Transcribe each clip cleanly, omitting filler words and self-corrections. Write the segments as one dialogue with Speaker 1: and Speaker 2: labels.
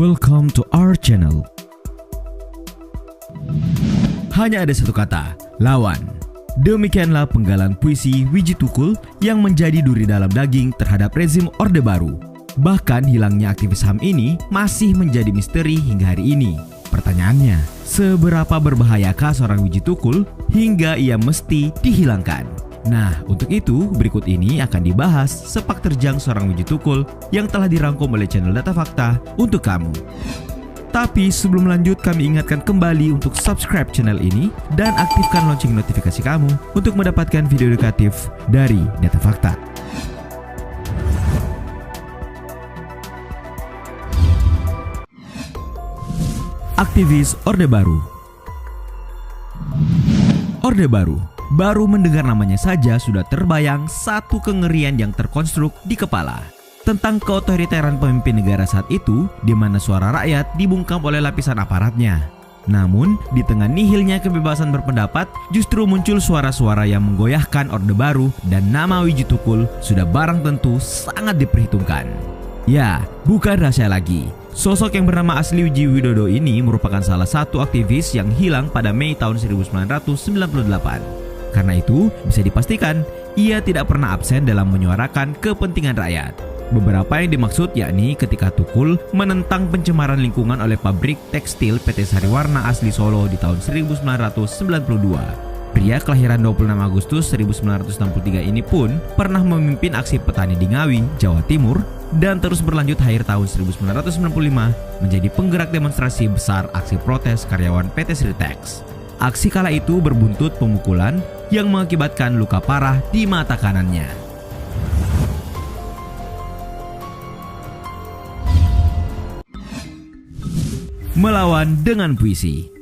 Speaker 1: Welcome to our channel. Hanya ada satu kata, lawan. Demikianlah penggalan puisi Wiji Tukul yang menjadi duri dalam daging terhadap rezim Orde Baru. Bahkan hilangnya aktivis HAM ini masih menjadi misteri hingga hari ini. Pertanyaannya, seberapa berbahayakah seorang Wiji Tukul hingga ia mesti dihilangkan? Nah, untuk itu berikut ini akan dibahas sepak terjang seorang Wiji Tukul yang telah dirangkum oleh channel Data Fakta untuk kamu. Tapi sebelum lanjut, kami ingatkan kembali untuk subscribe channel ini dan aktifkan lonceng notifikasi kamu untuk mendapatkan video edukatif dari Data Fakta. Aktivis Orde Baru. Orde Baru mendengar namanya saja sudah terbayang satu kengerian yang terkonstruk di kepala tentang keotoriteran pemimpin negara saat itu, di mana suara rakyat dibungkam oleh lapisan aparatnya. Namun, di tengah nihilnya kebebasan berpendapat, justru muncul suara-suara yang menggoyahkan Orde Baru, dan nama Wiji Tukul sudah barang tentu sangat diperhitungkan. Ya, bukan rahasia lagi. Sosok yang bernama asli Wiji Widodo ini merupakan salah satu aktivis yang hilang pada Mei tahun 1998. Karena itu, bisa dipastikan ia tidak pernah absen dalam menyuarakan kepentingan rakyat. Beberapa yang dimaksud yakni ketika Tukul menentang pencemaran lingkungan oleh pabrik tekstil PT Sariwarna asli Solo di tahun 1992. Pria kelahiran 26 Agustus 1963 ini pun pernah memimpin aksi petani di Ngawi, Jawa Timur, dan terus berlanjut akhir tahun 1995 menjadi penggerak demonstrasi besar aksi protes karyawan PT Sritex. Aksi kala itu berbuntut pemukulan yang mengakibatkan luka parah di mata kanannya. Melawan dengan puisi.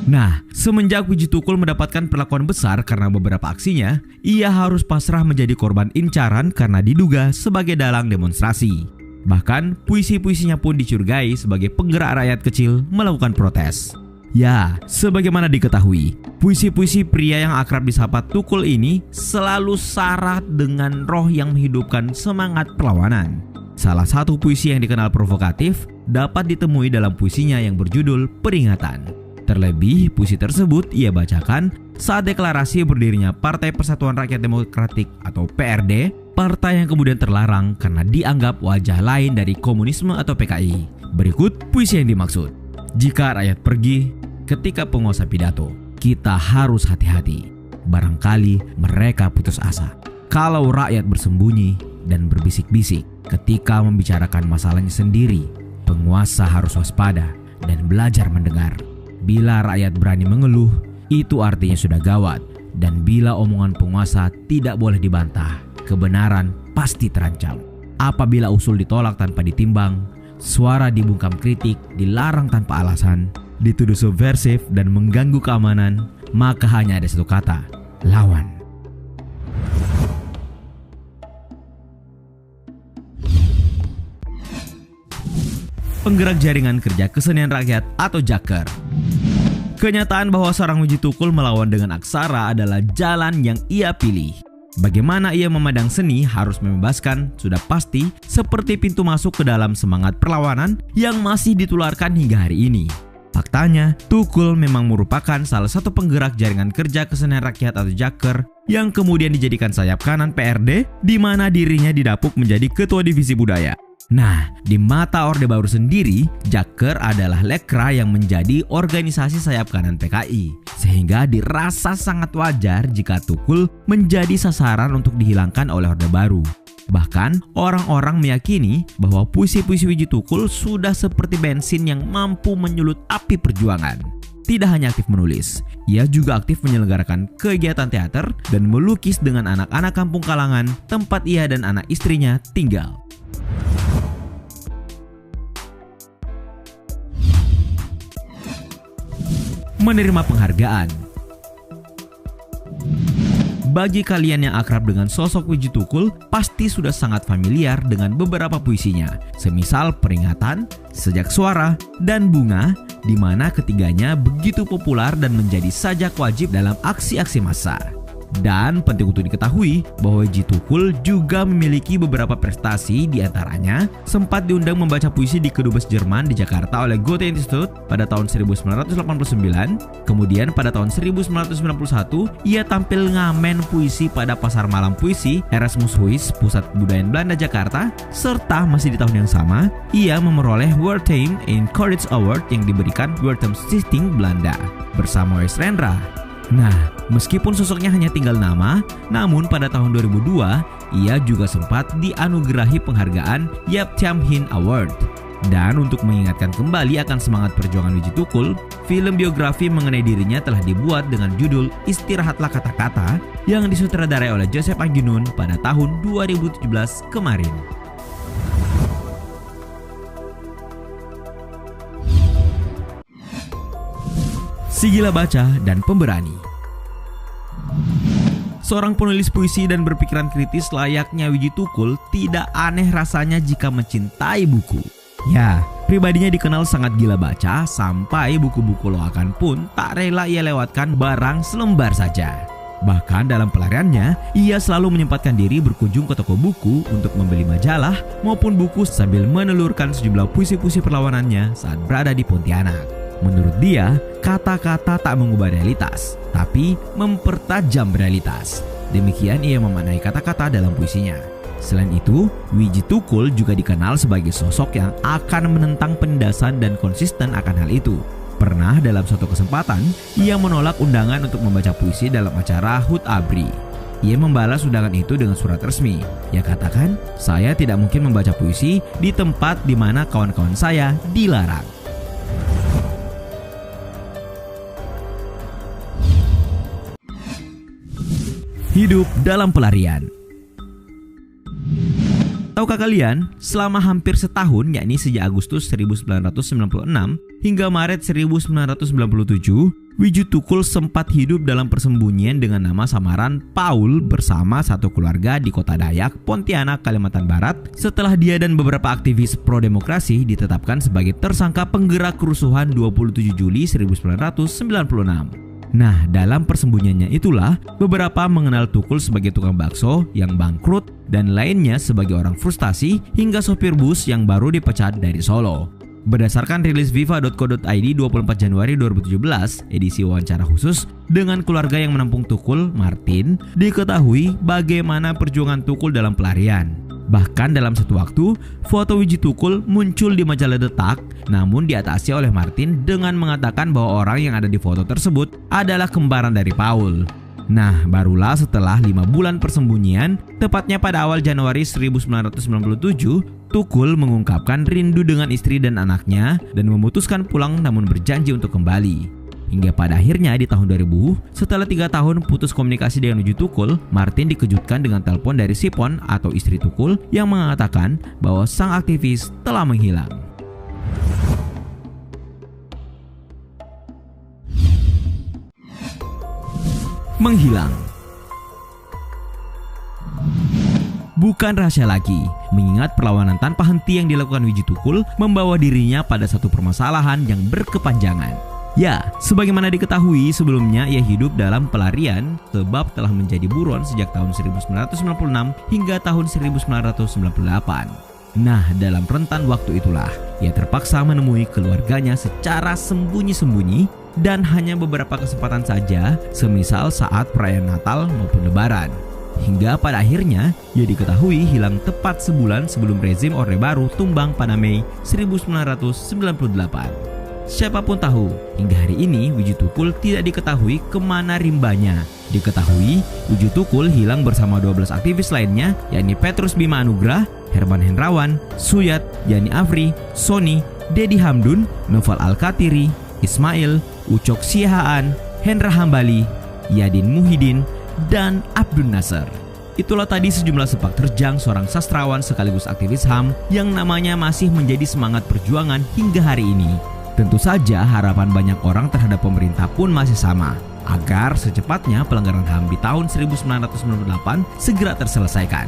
Speaker 1: Nah, semenjak Wiji Tukul mendapatkan perlakuan besar karena beberapa aksinya, ia harus pasrah menjadi korban incaran karena diduga sebagai dalang demonstrasi. Bahkan, puisi-puisinya pun dicurigai sebagai penggerak rakyat kecil melakukan protes. Ya, sebagaimana diketahui, puisi-puisi pria yang akrab disapa Tukul ini selalu syarat dengan roh yang menghidupkan semangat perlawanan. Salah satu puisi yang dikenal provokatif dapat ditemui dalam puisinya yang berjudul Peringatan. Terlebih, puisi tersebut ia bacakan saat deklarasi berdirinya Partai Persatuan Rakyat Demokratik atau PRD, partai yang kemudian terlarang karena dianggap wajah lain dari komunisme atau PKI. Berikut puisi yang dimaksud. Jika rakyat pergi ketika penguasa pidato, kita harus hati-hati. Barangkali mereka putus asa. Kalau rakyat bersembunyi dan berbisik-bisik ketika membicarakan masalahnya sendiri, penguasa harus waspada dan belajar mendengar. Bila rakyat berani mengeluh, itu artinya sudah gawat. Dan bila omongan penguasa tidak boleh dibantah, kebenaran pasti terancam. Apabila usul ditolak tanpa ditimbang, suara dibungkam kritik dilarang tanpa alasan, dituduh subversif dan mengganggu keamanan, maka hanya ada satu kata, lawan. Penggerak Jaringan Kerja Kesenian Rakyat atau Jaker. Kenyataan bahwa seorang Wiji Tukul melawan dengan aksara adalah jalan yang ia pilih. Bagaimana ia memandang seni harus membebaskan sudah pasti seperti pintu masuk ke dalam semangat perlawanan yang masih ditularkan hingga hari ini. Faktanya, Tukul memang merupakan salah satu penggerak Jaringan Kerja Kesenian Rakyat atau Jaker yang kemudian dijadikan sayap kanan PRD, di mana dirinya didapuk menjadi Ketua Divisi Budaya. Nah, di mata Orde Baru sendiri, Jaker adalah lekra yang menjadi organisasi sayap kanan PKI. Sehingga dirasa sangat wajar jika Tukul menjadi sasaran untuk dihilangkan oleh Orde Baru. Bahkan, orang-orang meyakini bahwa puisi-puisi Wiji Tukul sudah seperti bensin yang mampu menyulut api perjuangan. Tidak hanya aktif menulis, ia juga aktif menyelenggarakan kegiatan teater dan melukis dengan anak-anak kampung Kalangan tempat ia dan anak istrinya tinggal. Menerima penghargaan. Bagi kalian yang akrab dengan sosok Wiji Tukul, pasti sudah sangat familiar dengan beberapa puisinya, semisal Peringatan, Sejak Suara, dan Bunga, di mana ketiganya begitu populer dan menjadi sajak wajib dalam aksi-aksi massa. Dan penting untuk diketahui bahwa Wiji Tukul juga memiliki beberapa prestasi, diantaranya sempat diundang membaca puisi di Kedubes Jerman di Jakarta oleh Goethe Institut pada tahun 1989. Kemudian pada tahun 1991 ia tampil ngamen puisi pada Pasar Malam Puisi Erasmus Pusat Kebudayaan Belanda Jakarta. Serta masih di tahun yang sama ia memperoleh Wartime in Courage Award yang diberikan Wartime Stichting Belanda bersama Wes Rendra. Nah, meskipun sosoknya hanya tinggal nama, namun pada tahun 2002 ia juga sempat dianugerahi penghargaan Yap Thiam Hien Award. Dan untuk mengingatkan kembali akan semangat perjuangan Wiji Tukul, film biografi mengenai dirinya telah dibuat dengan judul Istirahatlah Kata-Kata yang disutradarai oleh Joseph Anginun pada tahun 2017 kemarin. Si Gila Baca dan Pemberani. Seorang penulis puisi dan berpikiran kritis layaknya Wiji Tukul tidak aneh rasanya jika mencintai buku. Ya, pribadinya dikenal sangat gila baca sampai buku-buku loakan pun tak rela ia lewatkan barang selembar saja. Bahkan dalam pelariannya, ia selalu menyempatkan diri berkunjung ke toko buku untuk membeli majalah maupun buku sambil menelurkan sejumlah puisi-puisi perlawanannya saat berada di Pontianak. Menurut dia, kata-kata tak mengubah realitas, tapi mempertajam realitas. Demikian ia memaknai kata-kata dalam puisinya. Selain itu, Wiji Tukul juga dikenal sebagai sosok yang akan menentang penindasan dan konsisten akan hal itu. Pernah dalam suatu kesempatan, ia menolak undangan untuk membaca puisi dalam acara HUT ABRI. Ia membalas undangan itu dengan surat resmi. Ia katakan, "Saya tidak mungkin membaca puisi di tempat di mana kawan-kawan saya dilarang." Hidup dalam pelarian. Tahukah kalian, selama hampir setahun, yakni sejak Agustus 1996 hingga Maret 1997, Wiji Tukul sempat hidup dalam persembunyian dengan nama samaran Paul bersama satu keluarga di Kota Dayak, Pontianak, Kalimantan Barat setelah dia dan beberapa aktivis pro-demokrasi ditetapkan sebagai tersangka penggerak kerusuhan 27 Juli 1996. Nah, dalam persembunyiannya itulah beberapa mengenal Tukul sebagai tukang bakso yang bangkrut dan lainnya sebagai orang frustasi hingga sopir bus yang baru dipecat dari Solo. Berdasarkan rilis viva.co.id 24 Januari 2017, edisi wawancara khusus dengan keluarga yang menampung Tukul, Martin, diketahui bagaimana perjuangan Tukul dalam pelarian. Bahkan dalam satu waktu, foto Wiji Tukul muncul di majalah Detak, namun diatasi oleh Martin dengan mengatakan bahwa orang yang ada di foto tersebut adalah kembaran dari Paul. Nah, barulah setelah 5 bulan persembunyian, tepatnya pada awal Januari 1997, Tukul mengungkapkan rindu dengan istri dan anaknya dan memutuskan pulang namun berjanji untuk kembali. Hingga pada akhirnya di tahun 2000, setelah 3 tahun putus komunikasi dengan Wiji Tukul, Martin dikejutkan dengan telepon dari Sipon atau istri Tukul yang mengatakan bahwa sang aktivis telah menghilang. Menghilang. Bukan rahasia lagi, mengingat perlawanan tanpa henti yang dilakukan Wiji Tukul membawa dirinya pada satu permasalahan yang berkepanjangan. Ya, sebagaimana diketahui sebelumnya ia hidup dalam pelarian sebab telah menjadi buron sejak tahun 1996 hingga tahun 1998. Nah, dalam rentan waktu itulah ia terpaksa menemui keluarganya secara sembunyi-sembunyi dan hanya beberapa kesempatan saja, semisal saat perayaan Natal maupun Lebaran. Hingga pada akhirnya ia diketahui hilang tepat sebulan sebelum rezim Orde Baru tumbang pada Mei 1998. Siapapun tahu, hingga hari ini Wiji Tukul tidak diketahui kemana rimbanya. Diketahui, Wiji Tukul hilang bersama 12 aktivis lainnya, yakni Petrus Bima Anugrah, Herman Hendrawan, Suyat, Yani Afri, Sony, Dedi Hamdun, Noval Al-Katiri, Ismail, Ucok Sihaan, Hendra Hambali, Yadin Muhyiddin, dan Abdul Nasser. Itulah tadi sejumlah sepak terjang seorang sastrawan sekaligus aktivis HAM yang namanya masih menjadi semangat perjuangan hingga hari ini. Tentu saja harapan banyak orang terhadap pemerintah pun masih sama, agar secepatnya pelanggaran HAM di tahun 1998 segera terselesaikan.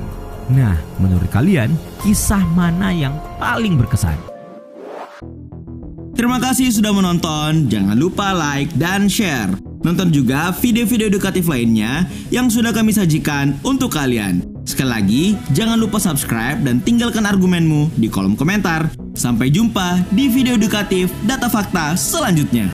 Speaker 1: Nah, menurut kalian, kisah mana yang paling berkesan?
Speaker 2: Terima kasih sudah menonton, jangan lupa like dan share. Nonton juga video-video edukatif lainnya yang sudah kami sajikan untuk kalian. Sekali lagi, jangan lupa subscribe dan tinggalkan argumenmu di kolom komentar. Sampai jumpa di video edukatif Data Fakta selanjutnya.